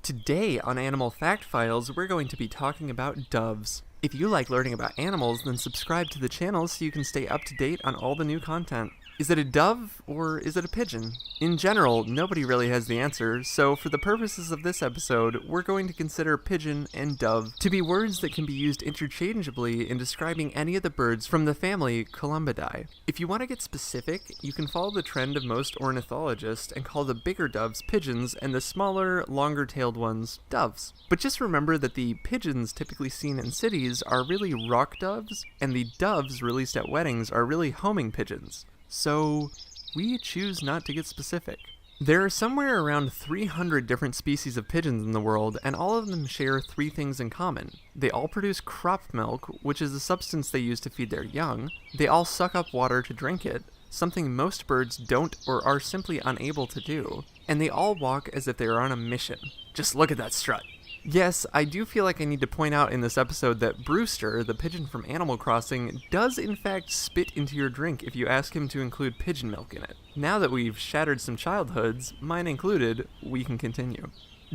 Today on Animal Fact Files, we're going to be talking about doves. If you like learning about animals, then subscribe to the channel so you can stay up to date on all the new content. Is it a dove, or is it a pigeon? In general, nobody really has the answer, so for the purposes of this episode, we're going to consider pigeon and dove to be words that can be used interchangeably in describing any of the birds from the family Columbidae. If you want to get specific, you can follow the trend of most ornithologists and call the bigger doves pigeons and the smaller, longer-tailed ones doves. But just remember that the pigeons typically seen in cities are really rock doves, and the doves released at weddings are really homing pigeons. So, we choose not to get specific. There are somewhere around 300 different species of pigeons in the world, and all of them share three things in common. They all produce crop milk, which is a substance they use to feed their young. They all suck up water to drink it, something most birds don't or are simply unable to do. And they all walk as if they are on a mission. Just look at that strut. Yes, I do feel like I need to point out in this episode that Brewster, the pigeon from Animal Crossing, does in fact spit into your drink if you ask him to include pigeon milk in it. Now that we've shattered some childhoods, mine included, we can continue.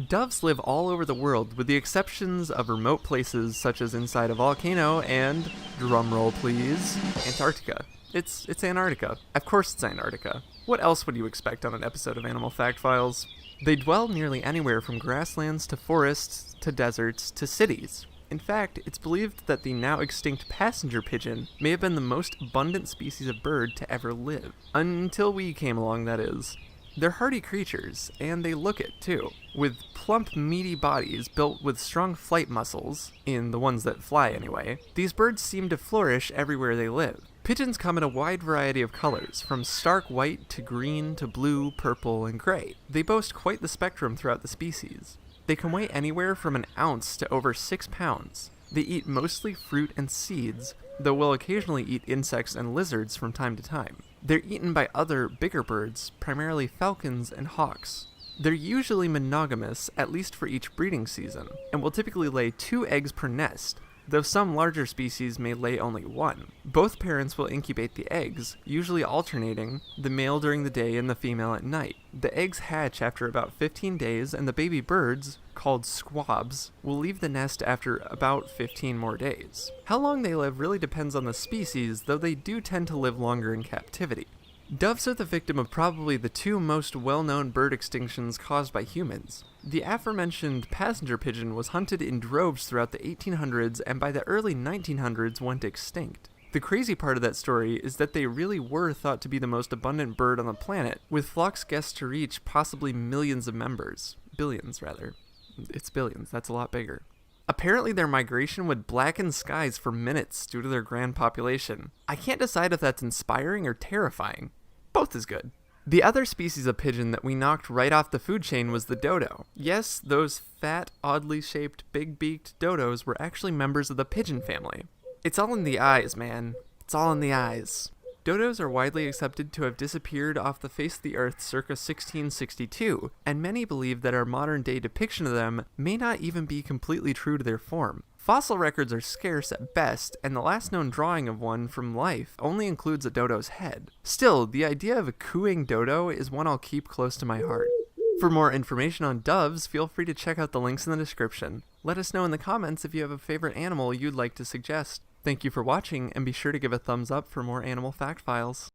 Doves live all over the world, with the exceptions of remote places such as inside a volcano and, drumroll please, Antarctica. It's Antarctica. Of course it's Antarctica. What else would you expect on an episode of Animal Fact Files? They dwell nearly anywhere from grasslands to forests to deserts to cities. In fact, it's believed that the now extinct passenger pigeon may have been the most abundant species of bird to ever live. Until we came along, that is. They're hardy creatures, and they look it too. With plump, meaty bodies built with strong flight muscles, in the ones that fly anyway, these birds seem to flourish everywhere they live. Pigeons come in a wide variety of colors, from stark white to green to blue, purple, and gray. They boast quite the spectrum throughout the species. They can weigh anywhere from an ounce to over 6 pounds. They eat mostly fruit and seeds, though will occasionally eat insects and lizards from time to time. They're eaten by other, bigger birds, primarily falcons and hawks. They're usually monogamous, at least for each breeding season, and will typically lay 2 eggs per nest, though some larger species may lay only 1. Both parents will incubate the eggs, usually alternating, the male during the day and the female at night. The eggs hatch after about 15 days, and the baby birds, called squabs, will leave the nest after about 15 more days. How long they live really depends on the species, though they do tend to live longer in captivity. Doves are the victim of probably the 2 most well-known bird extinctions caused by humans. The aforementioned passenger pigeon was hunted in droves throughout the 1800s and by the early 1900s went extinct. The crazy part of that story is that they really were thought to be the most abundant bird on the planet, with flocks guessed to reach possibly millions of members. Billions, rather. It's billions, that's a lot bigger. Apparently their migration would blacken skies for minutes due to their grand population. I can't decide if that's inspiring or terrifying. Both is good. The other species of pigeon that we knocked right off the food chain was the dodo. Yes, those fat, oddly shaped, big-beaked dodos were actually members of the pigeon family. It's all in the eyes, man. It's all in the eyes. Dodos are widely accepted to have disappeared off the face of the earth circa 1662, and many believe that our modern-day depiction of them may not even be completely true to their form. Fossil records are scarce at best, and the last known drawing of one from life only includes a dodo's head. Still, the idea of a cooing dodo is one I'll keep close to my heart. For more information on doves, feel free to check out the links in the description. Let us know in the comments if you have a favorite animal you'd like to suggest. Thank you for watching, and be sure to give a thumbs up for more Animal Fact Files.